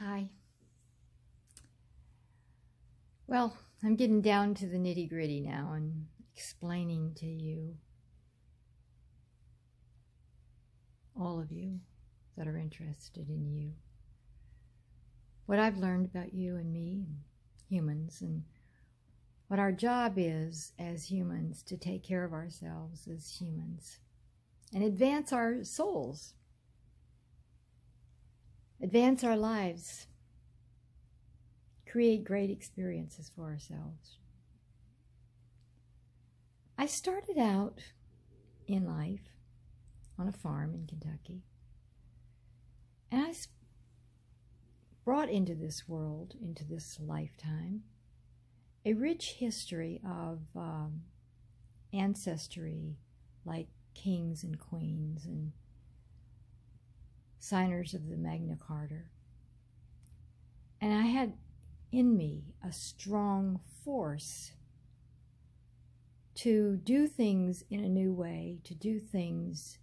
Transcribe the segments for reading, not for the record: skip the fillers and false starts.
Hi. Well, I'm getting down to the nitty-gritty now and explaining to you, all of you that are interested in you, what I've learned about you and me and humans, and what our job is as humans to take care of ourselves as humans and advance our souls, advance our lives, create great experiences for ourselves. I started out in life on a farm in Kentucky, and I brought into this world, into this lifetime, a rich history of ancestry, like kings and queens and signers of the Magna Carta. And I had in me a strong force to do things in a new way, to do things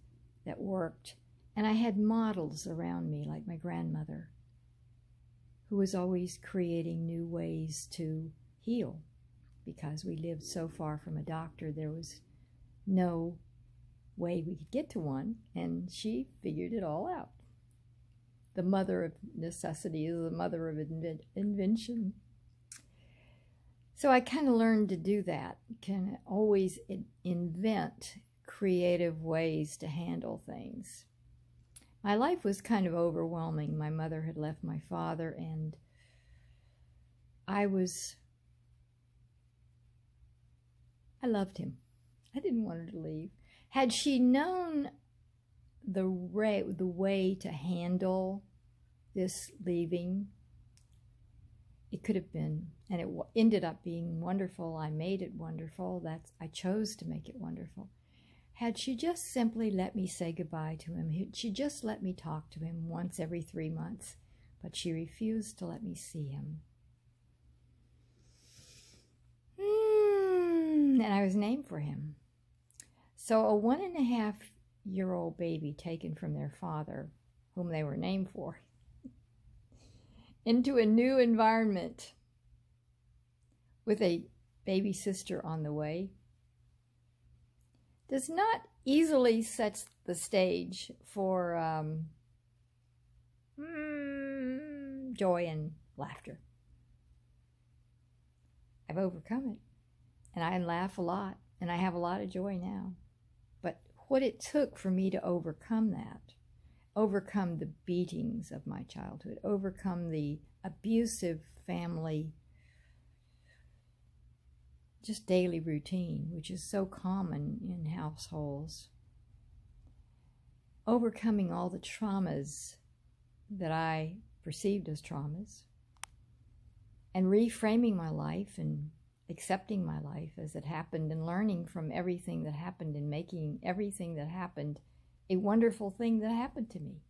that worked. And I had models around me, like my grandmother, who was always creating new ways to heal. Because we lived so far from a doctor, there was no way we could get to one, and she figured it all out. The mother of necessity is the mother of invention. So I kind of learned to do that, can always invent creative ways to handle things. My life was kind of overwhelming. My mother had left my father, and I loved him. I didn't want her to leave. Had she known the way to handle this leaving, it could have been, and it ended up being wonderful. I made it wonderful. I chose to make it wonderful. Had she just simply let me say goodbye to him, she just let me talk to him once every 3 months, but she refused to let me see him. And I was named for him. So a 1.5-year-old baby taken from their father, whom they were named for, into a new environment with a baby sister on the way, does not easily set the stage for joy and laughter. I've overcome it, and I laugh a lot, and I have a lot of joy now. But what it took for me to overcome that, overcome the beatings of my childhood, overcome the abusive family, just daily routine, which is so common in households, overcoming all the traumas that I perceived as traumas, and reframing my life and accepting my life as it happened, and learning from everything that happened and making everything that happened a wonderful thing that happened to me.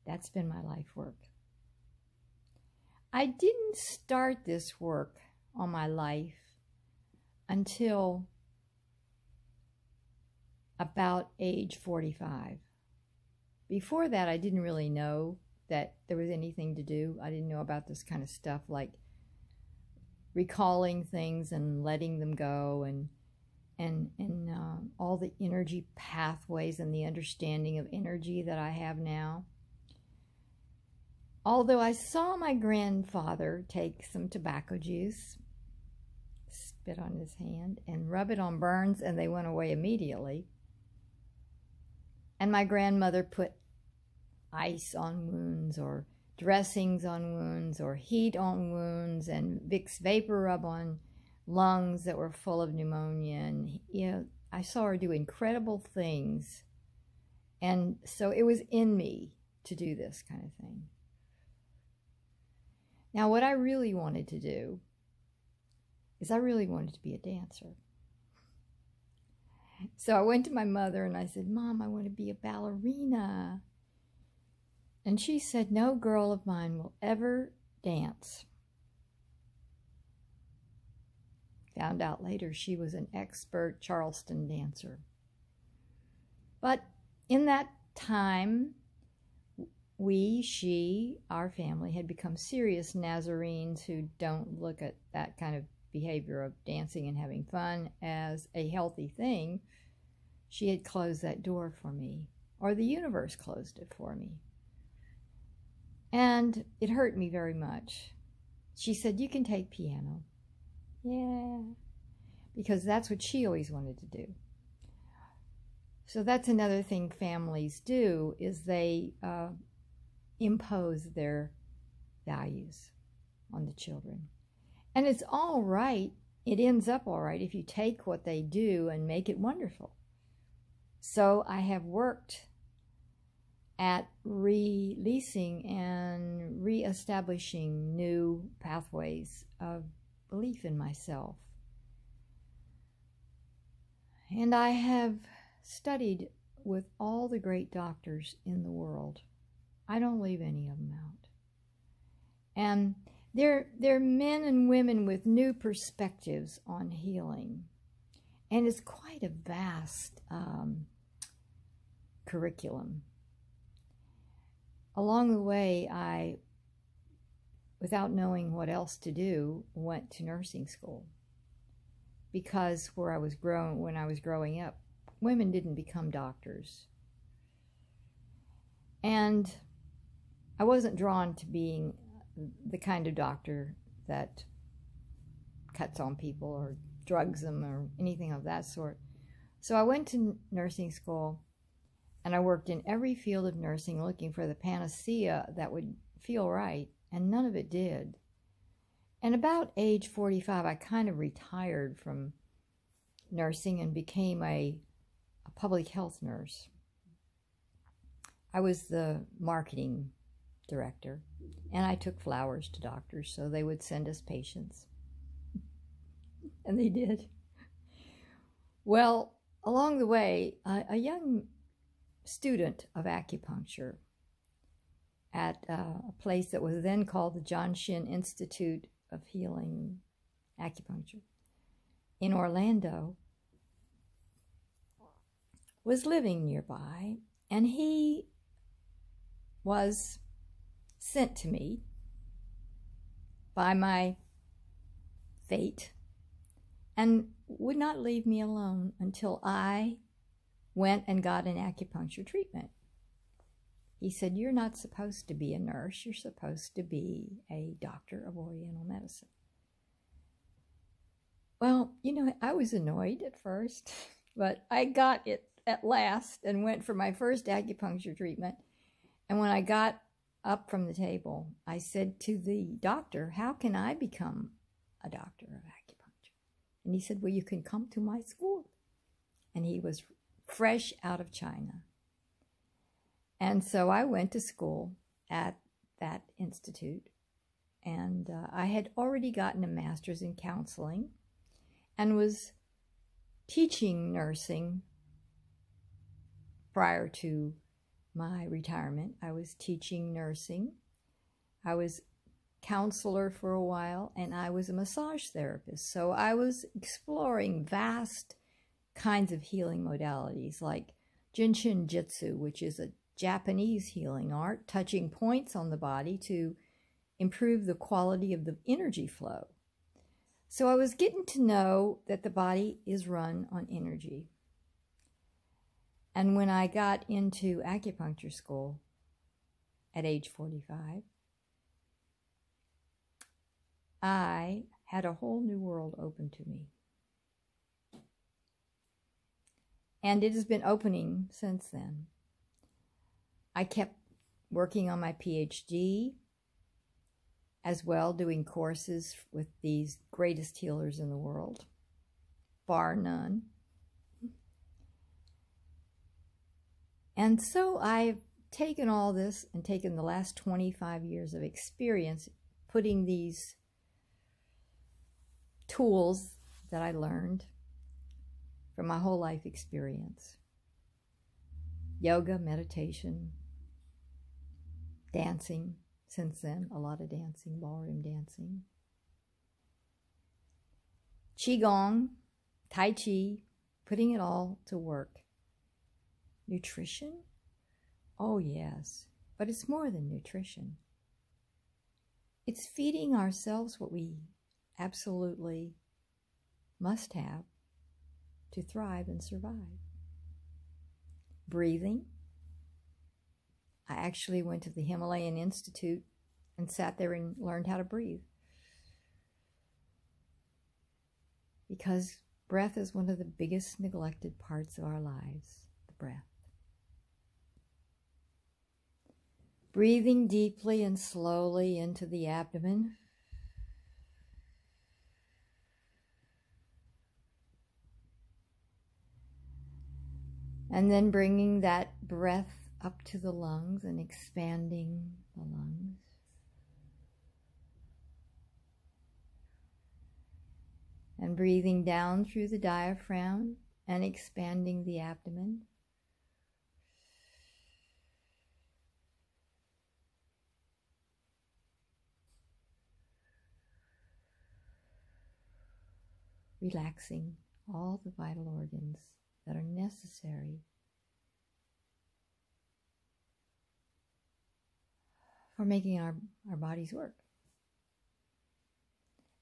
That's been my life work. I didn't start this work on my life until about age 45. Before that, I didn't really know that there was anything to do. I didn't know about this kind of stuff, like recalling things and letting them go, and all the energy pathways and the understanding of energy that I have now. Although I saw my grandfather take some tobacco juice, spit on his hand, and rub it on burns, and they went away immediately. And my grandmother put ice on wounds, or dressings on wounds, or heat on wounds, and Vicks Vapor Rub on lungs that were full of pneumonia. And I saw her do incredible things, and so it was in me to do this kind of thing. Now, what I really wanted to do is I really wanted to be a dancer. So I went to my mother and I said, "Mom, I want to be a ballerina." And she said, "No girl of mine will ever dance." Found out later she was an expert Charleston dancer. But in that time, our family had become serious Nazarenes who don't look at that kind of behavior of dancing and having fun as a healthy thing. She had closed that door for me, or the universe closed it for me. And it hurt me very much. She said, "You can take piano." Yeah, because that's what she always wanted to do. So that's another thing families do, is they impose their values on the children. And it's all right. It ends up all right if you take what they do and make it wonderful. So I have worked at releasing and reestablishing new pathways of belief in myself. And I have studied with all the great doctors in the world. I don't leave any of them out. And they're men and women with new perspectives on healing. And it's quite a vast curriculum. Along the way, I, without knowing what else to do, went to nursing school. Because when I was growing up, women didn't become doctors. And I wasn't drawn to being the kind of doctor that cuts on people or drugs them or anything of that sort. So I went to nursing school, and I worked in every field of nursing looking for the panacea that would feel right, and none of it did. And about age 45, I kind of retired from nursing and became a public health nurse. I was the marketing director, and I took flowers to doctors so they would send us patients. And they did. Well, along the way, a young student of acupuncture at a place that was then called the John Shin Institute of Healing Acupuncture in Orlando was living nearby, and he was sent to me by my fate and would not leave me alone until I went and got an acupuncture treatment. He said, "You're not supposed to be a nurse. You're supposed to be a doctor of Oriental medicine." Well, I was annoyed at first, but I got it at last and went for my first acupuncture treatment. And when I got up from the table, I said to the doctor, "How can I become a doctor of acupuncture?" And he said, "Well, you can come to my school." And he was fresh out of China. And so I went to school at that institute, and I had already gotten a master's in counseling and was teaching nursing prior to my retirement. I was teaching nursing. I was counselor for a while, and I was a massage therapist. So I was exploring vast kinds of healing modalities like Jinshin Jitsu, which is a Japanese healing art, touching points on the body to improve the quality of the energy flow. So I was getting to know that the body is run on energy. And when I got into acupuncture school at age 45, I had a whole new world open to me. And it has been opening since then. I kept working on my PhD, as well doing courses with these greatest healers in the world, bar none. And so I've taken all this and taken the last 25 years of experience putting these tools that I learned from my whole life experience. Yoga, meditation, dancing, since then, a lot of dancing, ballroom dancing. Qigong, Tai Chi, putting it all to work. Nutrition? Oh, yes. But it's more than nutrition. It's feeding ourselves what we absolutely must have to thrive and survive. Breathing. I actually went to the Himalayan Institute and sat there and learned how to breathe. Because breath is one of the biggest neglected parts of our lives, the breath. Breathing deeply and slowly into the abdomen. And then bringing that breath up to the lungs and expanding the lungs. And breathing down through the diaphragm and expanding the abdomen. Relaxing all the vital organs that are necessary for making our bodies work.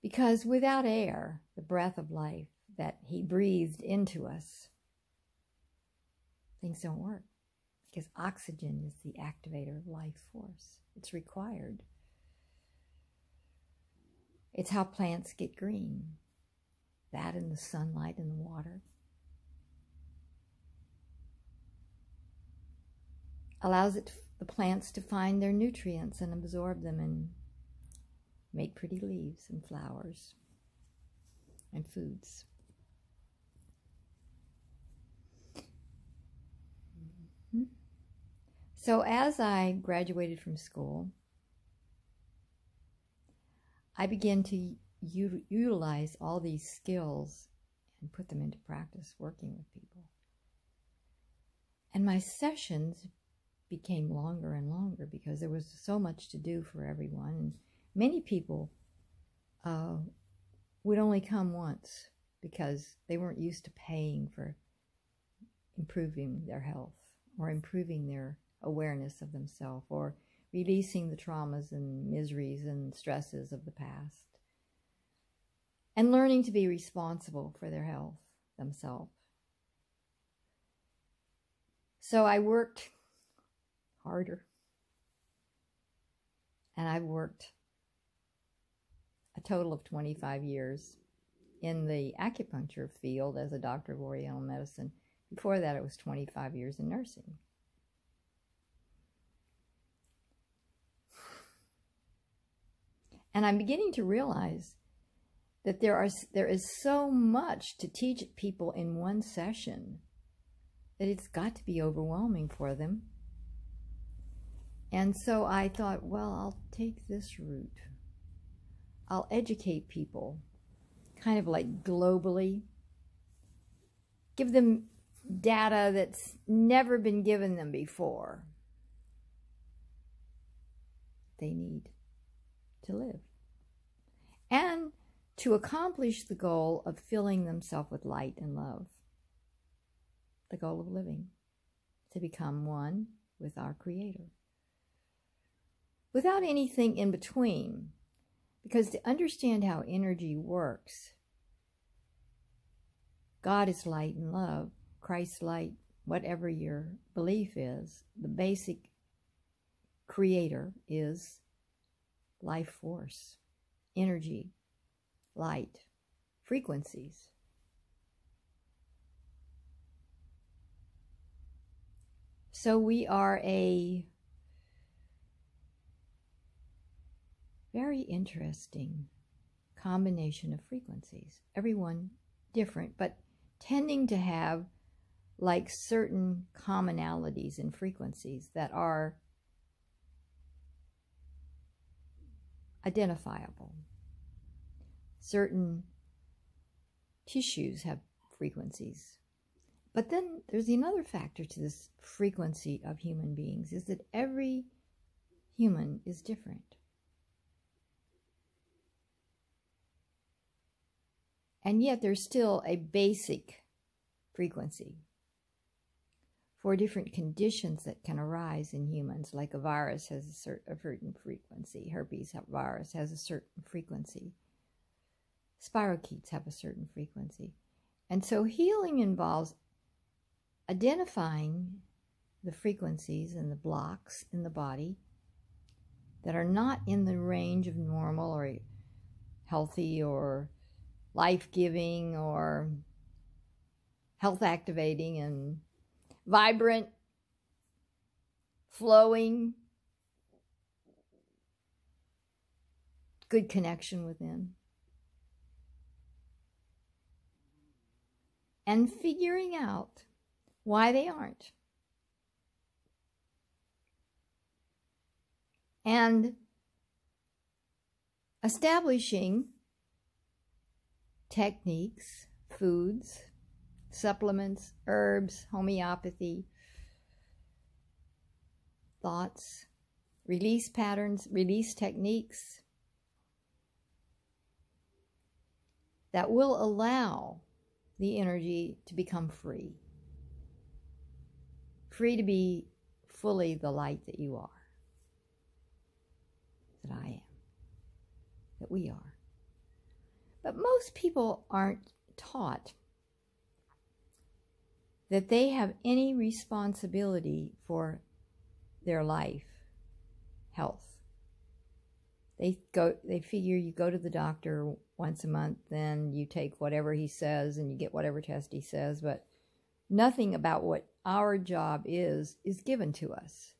Because without air, the breath of life that He breathed into us, things don't work. Because oxygen is the activator of life force. It's required. It's how plants get green. That and the sunlight and the water. Allows the plants to find their nutrients and absorb them and make pretty leaves and flowers and foods. So as I graduated from school, I began to utilize all these skills and put them into practice working with people. And my sessions became longer and longer because there was so much to do for everyone. And many people would only come once because they weren't used to paying for improving their health or improving their awareness of themselves or releasing the traumas and miseries and stresses of the past and learning to be responsible for their health themselves. So I worked harder, and I've worked a total of 25 years in the acupuncture field as a doctor of Oriental medicine. Before that, it was 25 years in nursing. And I'm beginning to realize that there is so much to teach people in one session that it's got to be overwhelming for them. And so I thought, well, I'll take this route. I'll educate people, kind of like globally, give them data that's never been given them before. They need to live. And to accomplish the goal of filling themselves with light and love. The goal of living. To become one with our Creator. Without anything in between. Because to understand how energy works, God is light and love, Christ's light, whatever your belief is, the basic creator is life force, energy, light, frequencies. So we are a very interesting combination of frequencies. Everyone different, but tending to have like certain commonalities in frequencies that are identifiable. Certain tissues have frequencies. But then there's another factor to this frequency of human beings, is that every human is different. And yet there's still a basic frequency. for different conditions that can arise in humans, like a virus has a certain frequency. Herpes virus has a certain frequency. Spirochetes have a certain frequency. And so healing involves identifying the frequencies and the blocks in the body that are not in the range of normal or healthy or life-giving or health-activating and vibrant, flowing, good connection within. And figuring out why they aren't. And establishing techniques, foods, supplements, herbs, homeopathy, thoughts, release patterns, release techniques that will allow the energy to become free. Free to be fully the light that you are, that I am, that we are. But most people aren't taught that they have any responsibility for their life, health. They figure you go to the doctor once a month, then you take whatever he says and you get whatever test he says, but nothing about what our job is given to us.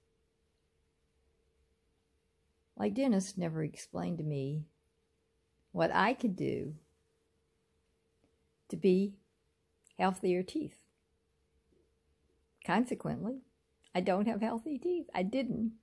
Like dentists never explained to me what I could do to be healthier teeth. Consequently, I don't have healthy teeth. I didn't.